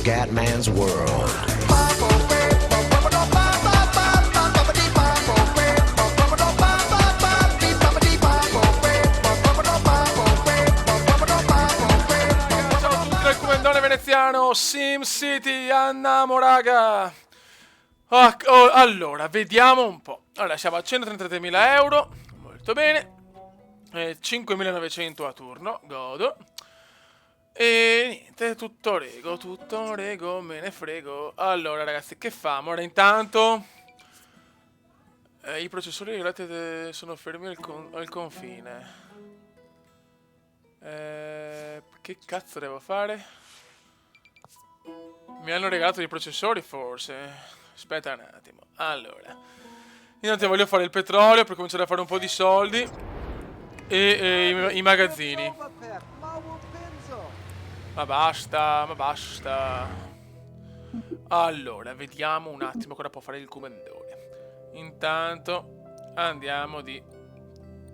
Scatman's World. Veneziano, SimCity, andiamo raga. Allora, vediamo un po'. Allora, siamo a 133.000 euro. Molto bene. 5.900 a turno, godo. E niente, tutto rego, me ne frego. Allora ragazzi, che famo? Ora intanto i processori regolati sono fermi al confine. Che cazzo devo fare? Mi hanno regalato dei processori forse. Aspetta un attimo. Allora, intanto voglio fare il petrolio per cominciare a fare un po' di soldi. E i magazzini. Ma basta, ma basta. Allora, vediamo un attimo cosa può fare il comandone. Intanto andiamo di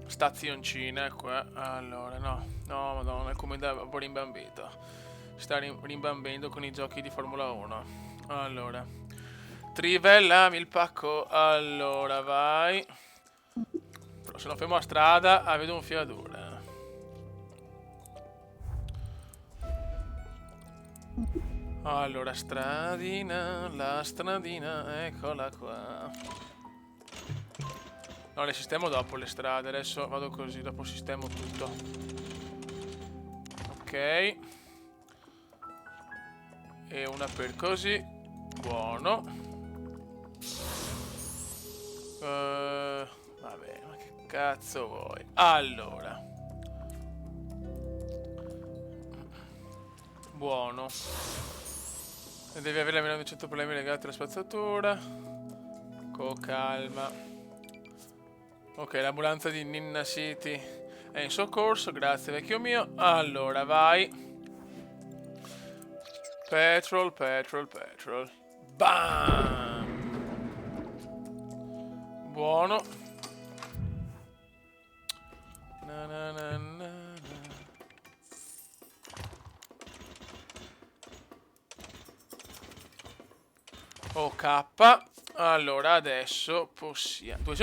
stazioncina qua. Allora, no, madonna, il comandante è un po' rimbambito. Sta rimbambendo con i giochi di Formula 1. Allora, trivellami il pacco. Allora, vai. Però se non fermo a strada, vedo un fiadura. Allora, stradina, la stradina, eccola qua. No, le sistemo dopo le strade. Adesso vado così, dopo sistemo tutto. Ok. E una per così. Buono. Vabbè, ma che cazzo vuoi? Allora. Buono. E devi avere almeno 200 problemi legati alla spazzatura. Con calma. Ok, l'ambulanza di Ninna City è in soccorso. Grazie, vecchio mio. Allora, vai. Petrol. Bam! Buono. Ok. Allora, adesso possiamo...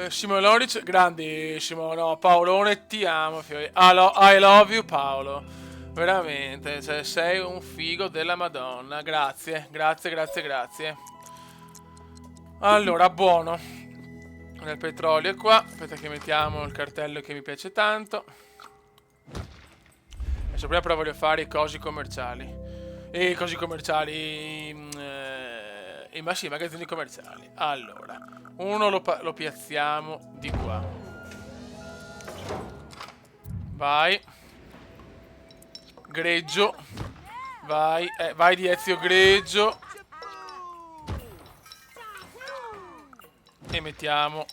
Simo Loric, grandissimo. No, Paolone, ti amo, fiori. I love you, Paolo. Veramente, cioè, sei un figo della Madonna. Grazie. Allora, buono. Il petrolio è qua. Aspetta che mettiamo il cartello che mi piace tanto. Adesso prima però voglio fare i cosi commerciali. I magazzini commerciali. Allora, uno lo piazziamo di qua. Vai. Greggio. Vai di Ezio Greggio. E mettiamo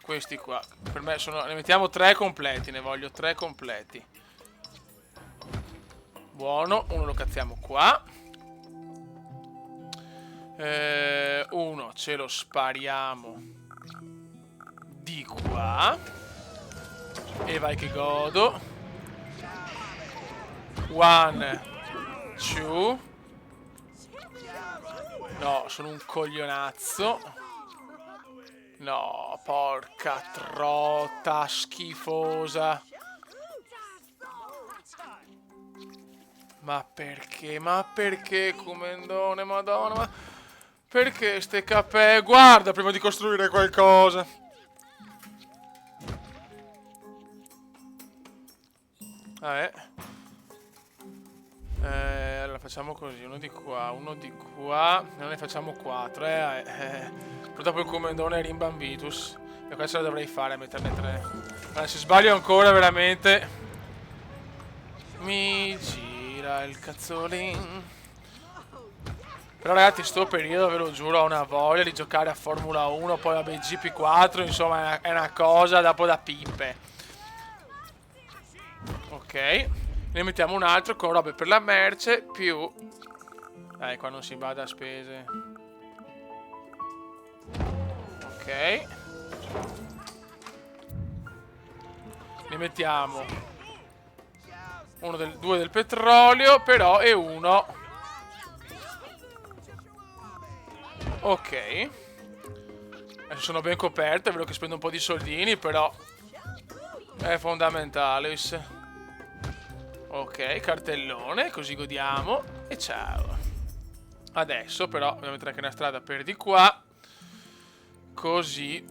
questi qua. Per me ne mettiamo 3 completi. Ne voglio 3 completi. Buono. Uno lo cazziamo qua. Uno ce lo spariamo di qua. E vai che godo. 1, 2. No, sono un coglionazzo. No, porca trotta schifosa. Ma perché, comendone, madonna, ma perché ste capè? Guarda, prima di costruire qualcosa. Allora facciamo così, uno di qua, non ne facciamo 4, Però dopo il comendone è rimbambitus. E questo lo dovrei fare, metterne 3. Allora, se sbaglio ancora veramente mi gira il cazzolin. Però ragazzi, sto periodo, ve lo giuro, ho una voglia di giocare a Formula 1. Poi vabbè, GP4, insomma, è una cosa dopo da pippe. Ok. Ne mettiamo un altro con robe per la merce più... qua non si bada a spese. Ok. Ne mettiamo due del petrolio, però è uno. Ok. Adesso sono ben coperto, è vero che spendo un po' di soldini, però è fondamentale. Ok, cartellone, così godiamo. E ciao. Adesso però dobbiamo mettere anche una strada per di qua. Così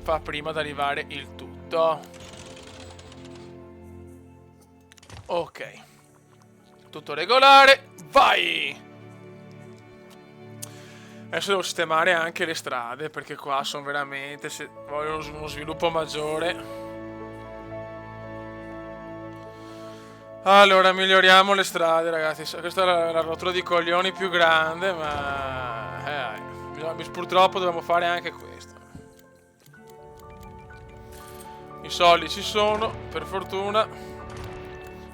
fa prima ad arrivare il tutto. Ok. Tutto regolare. Vai! Adesso devo sistemare anche le strade, perché qua sono veramente... Se voglio uno sviluppo maggiore. Allora, miglioriamo le strade, ragazzi. Questa è la rottura di coglioni più grande, ma... purtroppo dobbiamo fare anche questo. I soldi ci sono, per fortuna.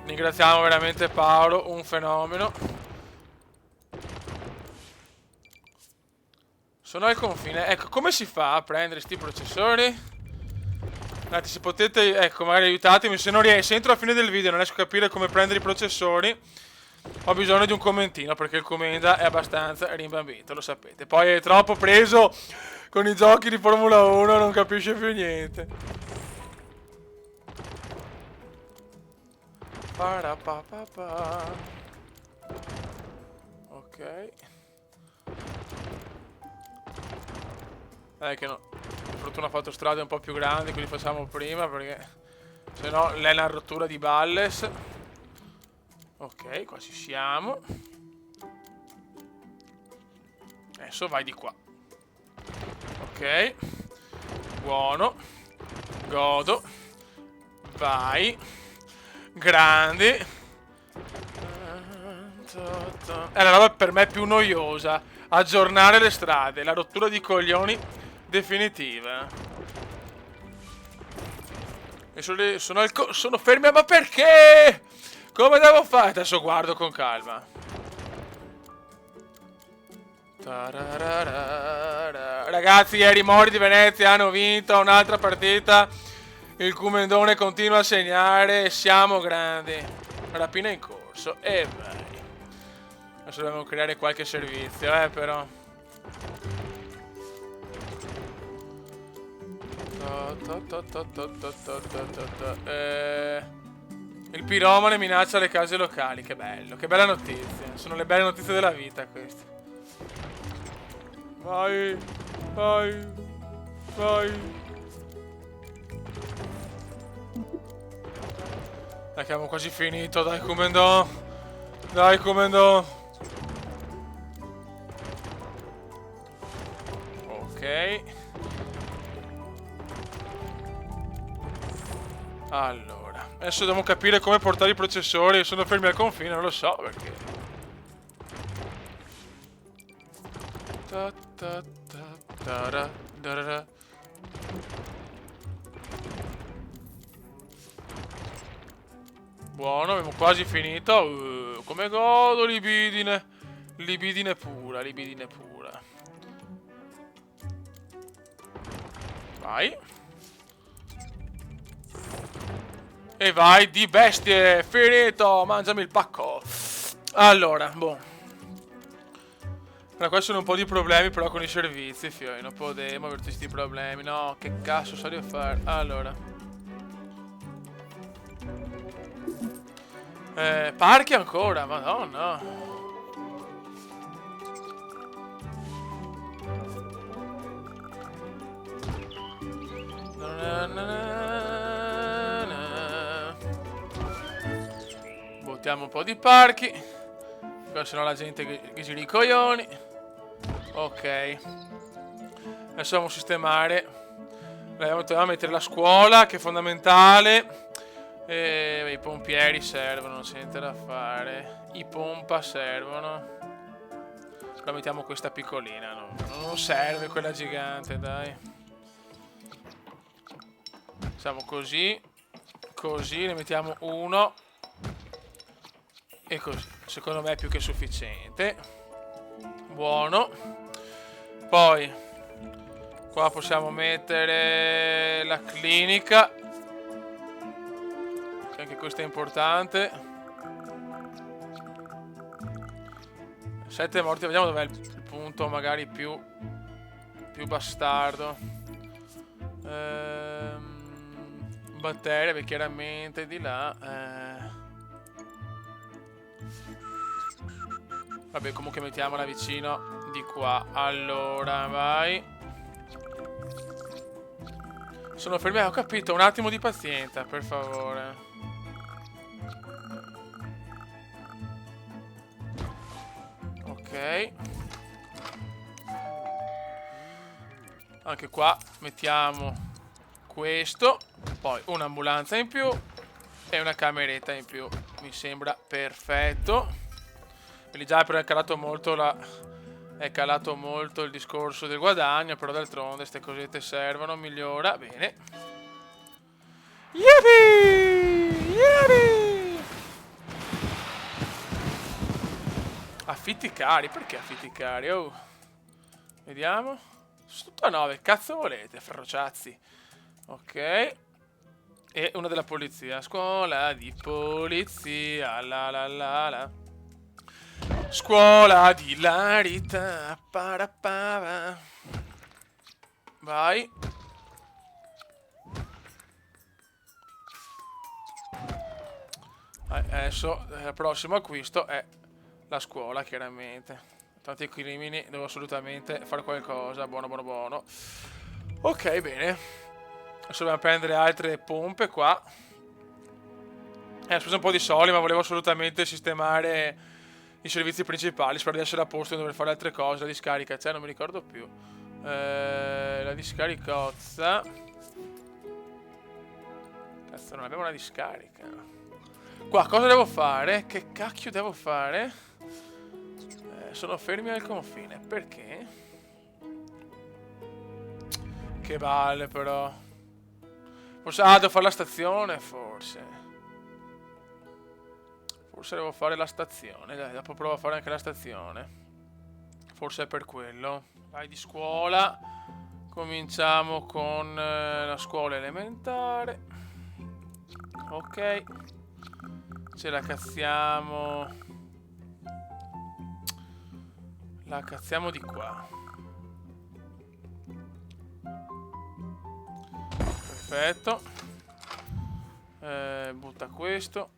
Ringraziamo veramente Paolo, un fenomeno. Sono al confine. Ecco, come si fa a prendere sti processori? Ragazzi, se potete, ecco, magari aiutatemi. Se non riesco, se entro alla fine del video non riesco a capire come prendere i processori, ho bisogno di un commentino, perché il commenda è abbastanza rimbambito, lo sapete. Poi è troppo preso con i giochi di Formula 1, non capisce più niente. Ok. Che no. Per fortuna ho fatto strade un po' più grandi, quindi facciamo prima, perché se no è una rottura di balles. Ok, qua ci siamo. Adesso vai di qua. Ok. Buono. Godo. Vai. Grandi. È la roba per me più noiosa. Aggiornare le strade. La rottura di coglioni definitiva. E sono fermi, ma perché? Come devo fare? Adesso guardo con calma. Ragazzi, ieri i Mori di Venezia hanno vinto un'altra partita. Il Cumendone continua a segnare. Siamo grandi. Rapina in corso. E vai. Adesso dobbiamo creare qualche servizio, però. Il piromane minaccia le case locali. Che bello, che bella notizia. Sono le belle notizie della vita queste. Vai, vai, vai. Dai che abbiamo quasi finito, dai Cumendon. Dai Cumendon. Ok. Allora, adesso dobbiamo capire come portare i processori. Sono fermi al confine, non lo so perché. Buono, abbiamo quasi finito. Come godo, libidine. Libidine pura, libidine pura. Vai. E vai di bestie. Finito. Mangiami il pacco. Allora, boh. Allora, qua sono un po' di problemi però con i servizi, fioi. Non potremo avere questi problemi. No, che cazzo so di fare? Allora. Parchi ancora, madonna. Buttiamo un po' di parchi. Se no la gente che gira i coglioni. Ok. Adesso dobbiamo sistemare. Dobbiamo mettere la scuola, che è fondamentale. I pompieri servono, non c'è niente da fare. I pompa servono. Però mettiamo questa piccolina. Non serve quella gigante, dai. Facciamo così. Così, ne mettiamo uno. E così. Secondo me è più che sufficiente. Buono. Poi qua possiamo mettere la clinica, che anche questo è importante. 7 morti, vediamo dov'è il punto magari più bastardo. Batteria, beh, chiaramente di là. Vabbè, comunque mettiamola vicino di qua. Allora, vai. Sono fermi, ho capito, un attimo di pazienza, per favore. Ok. Anche qua mettiamo questo, poi un'ambulanza in più e una cameretta in più. Mi sembra perfetto. Quindi già però è calato molto il discorso del guadagno, però d'altronde queste cosette servono, migliora, bene. Yippee! Yippee! Affitti cari, perché affitti cari? Oh. Vediamo. Su tutto a 9, cazzo volete, ferrociazzi. Ok. E una della polizia. Scuola di polizia. La la la la. Scuola di larità. Parapava. Vai. Adesso il prossimo acquisto è la scuola, chiaramente. Tanti i crimini, devo assolutamente fare qualcosa. Buono, buono, buono. Ok, bene. Adesso dobbiamo prendere altre pompe qua. Ho speso un po' di soldi, ma volevo assolutamente sistemare i servizi principali. Spero di essere a posto e dover fare altre cose. La discarica c'è, non mi ricordo più. La discaricozza. Cazzo, non abbiamo una discarica. Qua, cosa devo fare? Che cacchio devo fare? Sono fermi al confine. Perché? Che balle, però. Forse... Ah, devo fare la stazione, forse. Forse devo fare la stazione. Dai, dopo provo a fare anche la stazione. Forse è per quello. Vai di scuola. Cominciamo con la scuola elementare. Ok. Ce la cazziamo. La cazziamo di qua. Perfetto. Butta questo.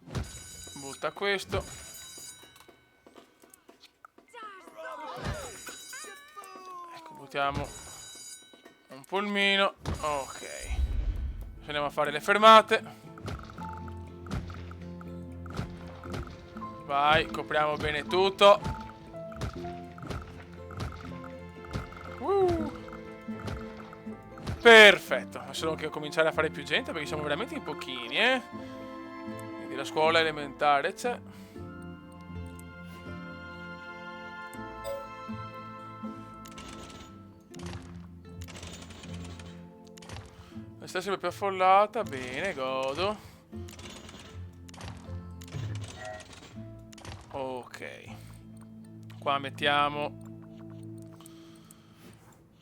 Butta questo. Ecco, buttiamo un pulmino. Ok. Andiamo a fare le fermate. Vai, copriamo bene tutto. Perfetto. Adesso devo cominciare a fare più gente perché siamo veramente in pochini, Quindi la scuola elementare c'è. Sta sempre più affollata. Bene, godo. Ok. Qua mettiamo...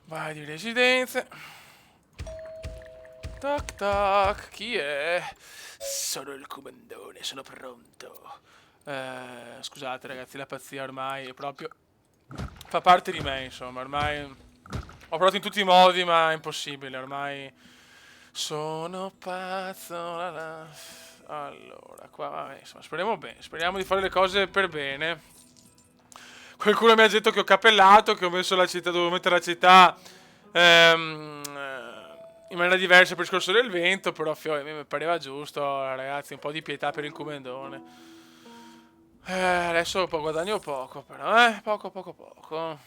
Vai di residenze. Tac tac. Chi è? Sono il comandone, sono pronto. Scusate ragazzi, la pazzia ormai è proprio... Fa parte di me, insomma. Ormai... Ho provato in tutti i modi, ma è impossibile. Ormai... Sono pazzo. Allora, qua... insomma, speriamo bene. Speriamo di fare le cose per bene. Qualcuno mi ha detto che ho cappellato, che ho messo la città, dovevo mettere la città in maniera diversa per il discorso del vento, però mi pareva giusto, ragazzi, un po' di pietà per il Comendone. Adesso guadagno poco, però, poco, poco, poco.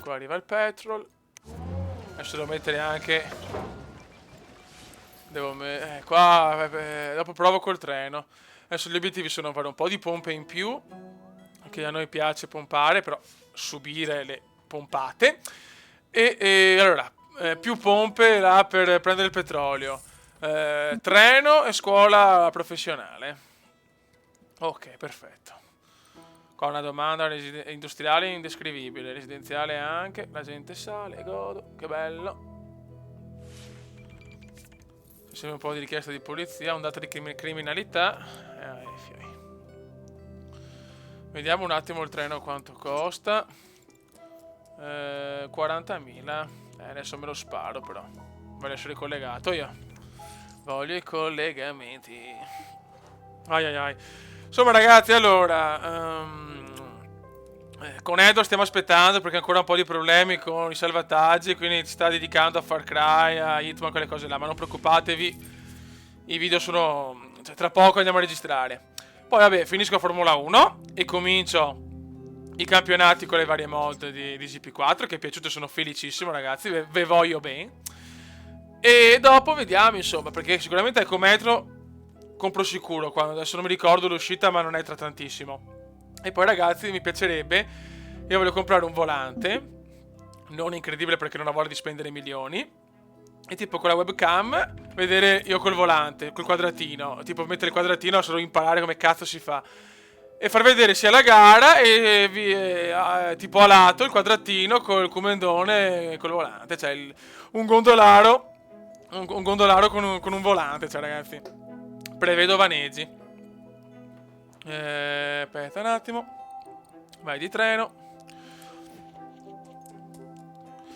Qua arriva il petrol. Adesso devo mettere anche... qua, dopo provo col treno. Adesso gli obiettivi sono fare un po' di pompe in più, che a noi piace pompare, però subire le pompate. E allora, più pompe là per prendere il petrolio. Treno e scuola professionale. Ok, perfetto. Qua una domanda industriale indescrivibile, residenziale anche. La gente sale, godo, che bello. Facciamo un po' di richiesta di polizia, ondata di criminalità. Fioi. Vediamo un attimo il treno quanto costa. 40.000. Adesso me lo sparo però. Voglio essere collegato io. Voglio i collegamenti. Ai ai ai. Insomma ragazzi, allora... con Edo stiamo aspettando perché ha ancora un po' di problemi con i salvataggi, quindi si sta dedicando a Far Cry, a Hitman, quelle cose là, ma non preoccupatevi, i video sono... cioè, tra poco andiamo a registrare. Poi vabbè, finisco la Formula 1 e comincio i campionati con le varie mod di GP4, che è piaciuto, sono felicissimo ragazzi, ve voglio bene. E dopo vediamo insomma, perché sicuramente Ecometro compro sicuro, quando adesso non mi ricordo l'uscita, ma non è tra tantissimo. E poi ragazzi mi piacerebbe, io voglio comprare un volante, non incredibile perché non ho voglia di spendere milioni, e tipo con la webcam vedere io col volante, col quadratino, tipo mettere il quadratino a solo imparare come cazzo si fa. E far vedere sia la gara e tipo a lato il quadratino col comandone e col volante, cioè un gondolaro, un gondolaro con un volante, cioè ragazzi, prevedo vaneggi. Aspetta un attimo. Vai di treno.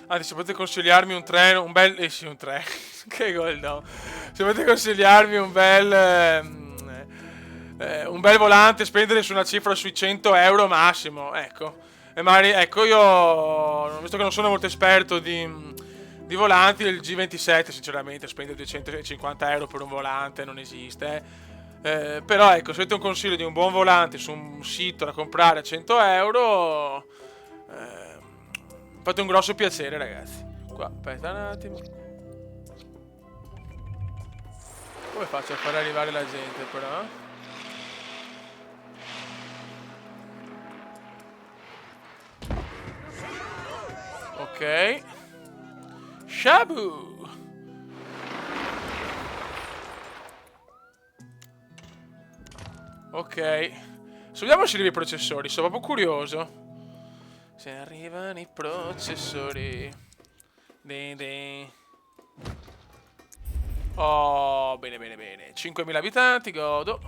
Anzi, se potete consigliarmi un treno, un bel... sì, un treno. Che gol no. Se potete consigliarmi un bel volante, spendere su una cifra sui 100 euro massimo, ecco. E magari, ecco, io, visto che non sono molto esperto di volanti, il G27 sinceramente spendere 250 euro per un volante non esiste. Però ecco, se avete un consiglio di un buon volante su un sito da comprare a 100 euro, fate un grosso piacere ragazzi. Qua, aspetta un attimo. Come faccio a far arrivare la gente però? Ok. Shabu! Ok. Vediamo se arrivano i processori, sono proprio curioso. Se arrivano i processori. Oh, bene, bene, bene. 5.000 abitanti, godo.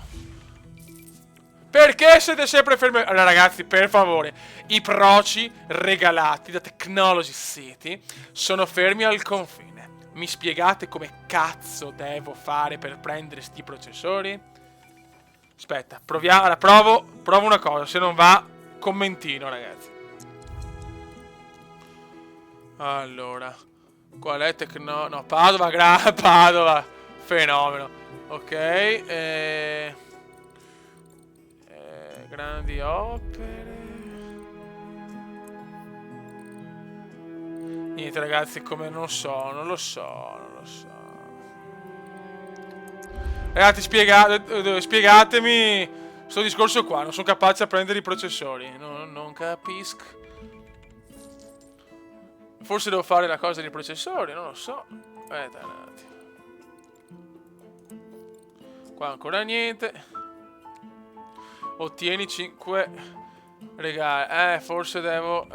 Perché siete sempre fermi? Allora ragazzi, per favore, i proci regalati da Technology City sono fermi al confine. Mi spiegate come cazzo devo fare per prendere sti processori? Aspetta, proviamo. Allora, provo una cosa. Se non va, commentino, ragazzi. Allora, qual è no, Padova, Padova. Fenomeno. Ok, grandi opere. Niente, ragazzi, come non lo so. Ragazzi, spiegatemi sto discorso qua. Non sono capace a prendere i processori. Non capisco. Forse devo fare la cosa dei processori, non lo so. Aspetta un attimo. Qua ancora niente. Ottieni 5 regali. Forse devo...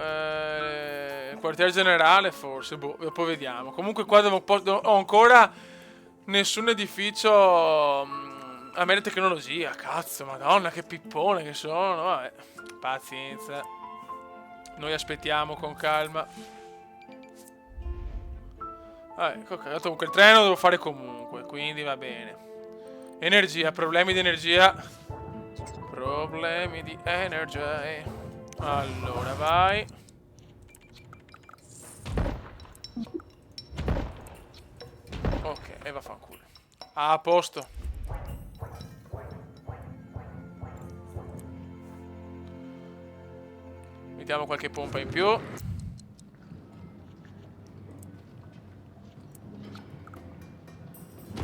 quartier generale, forse. Boh, dopo vediamo. Comunque qua ho ancora... nessun edificio a me tecnologia, cazzo, madonna, che pippone che sono, vabbè, pazienza. Noi aspettiamo con calma. Ecco, comunque il treno lo devo fare comunque, quindi va bene. Energia, problemi di energia. Problemi di energia. Allora, vai. Ok, e vaffanculo. A posto. Mettiamo qualche pompa in più.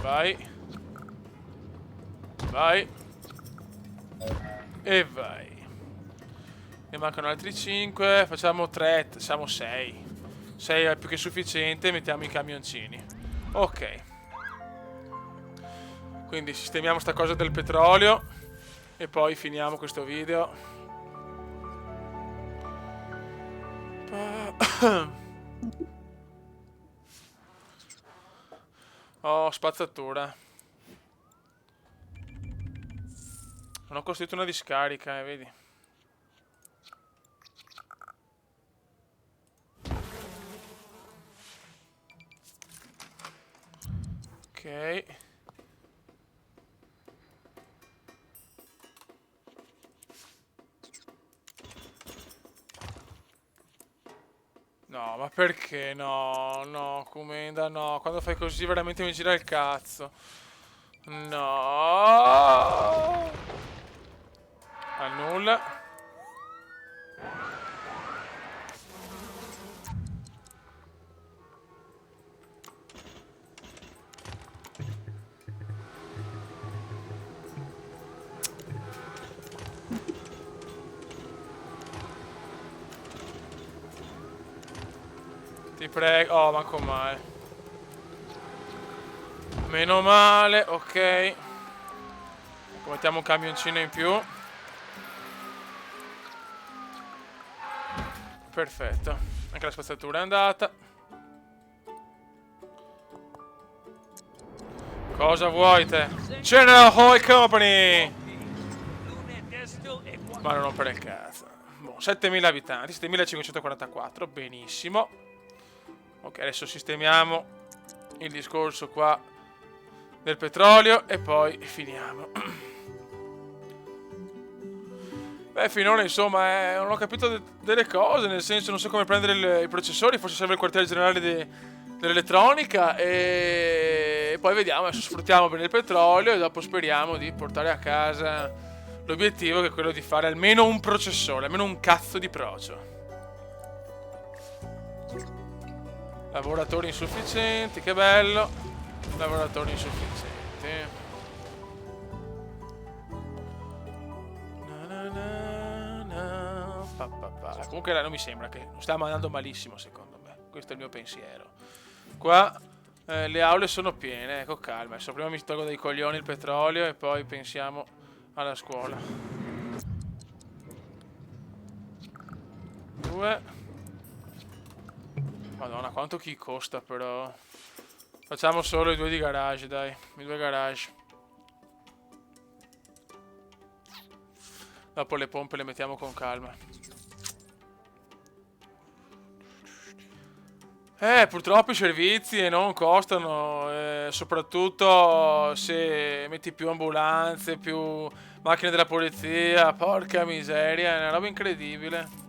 Vai. Vai. E vai. Ne mancano altri 5. Facciamo 3. Siamo 6. 6 è più che sufficiente. Mettiamo i camioncini. Ok. Quindi sistemiamo sta cosa del petrolio. E poi finiamo questo video. Oh, spazzatura. Non ho costruito una discarica, vedi. Ok. No, ma perché? No, no, Comenda, no. Quando fai così veramente mi gira il cazzo. No. Annulla. Ti prego. Oh, manco male. Meno male, ok. Mettiamo un camioncino in più. Perfetto. Anche la spazzatura è andata. Cosa vuoi te? General Oil Company! Ma non rompere il cazzo. Boh, 7000 abitanti, 7544, benissimo. Ok, adesso sistemiamo il discorso qua del petrolio e poi finiamo. Beh, finora insomma non ho capito delle cose, nel senso non so come prendere i processori, forse serve il quartiere generale dell'elettronica e poi vediamo, adesso sfruttiamo bene il petrolio e dopo speriamo di portare a casa l'obiettivo che è quello di fare almeno un processore, almeno un cazzo di procio. Lavoratori insufficienti, che bello. Lavoratori insufficienti. Comunque non mi sembra che non stiamo andando malissimo secondo me. Questo è il mio pensiero. Qua le aule sono piene, con calma. Adesso prima mi tolgo dai coglioni il petrolio e poi pensiamo alla scuola. 2. Madonna, quanto chi costa però. Facciamo solo i 2 di garage, dai. I 2 garage. Dopo le pompe le mettiamo con calma. Purtroppo i servizi non costano, soprattutto se metti più ambulanze, più macchine della polizia, porca miseria, è una roba incredibile.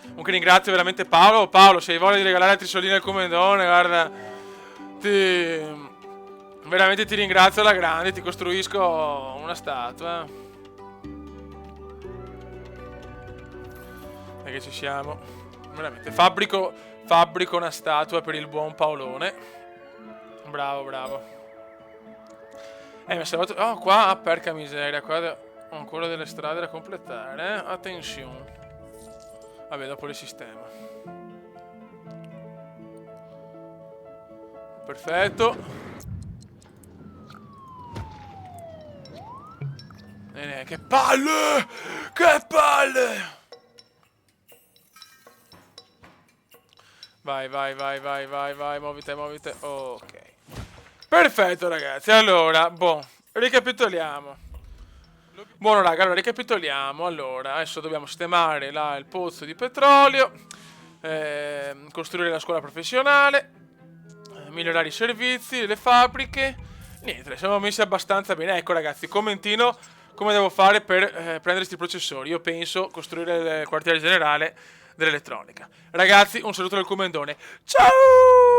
Comunque ringrazio veramente Paolo. Paolo, se hai voglia di regalare altri soldini al commendone, guarda, veramente ti ringrazio alla grande, ti costruisco una statua. E che ci siamo, veramente, fabbrico una statua per il buon Paolone. Bravo, bravo. Mi è salvato. Oh, qua, perca miseria. Qua ho ancora delle strade da completare. Attenzione. Vabbè, dopo le sistema. Perfetto. Che palle! Che palle! Vai, vai, vai, vai, vai, vai, muovite, muovite. Ok. Perfetto, ragazzi. Allora, boh, ricapitoliamo. Buono, raga, allora ricapitoliamo. Allora, adesso dobbiamo sistemare là il pozzo di petrolio, costruire la scuola professionale, migliorare i servizi, le fabbriche. Niente, siamo messi abbastanza bene. Ecco, ragazzi, commentino come devo fare per prendere questi processori. Io penso costruire il quartiere generale dell'elettronica. Ragazzi, un saluto dal commendone. Ciao!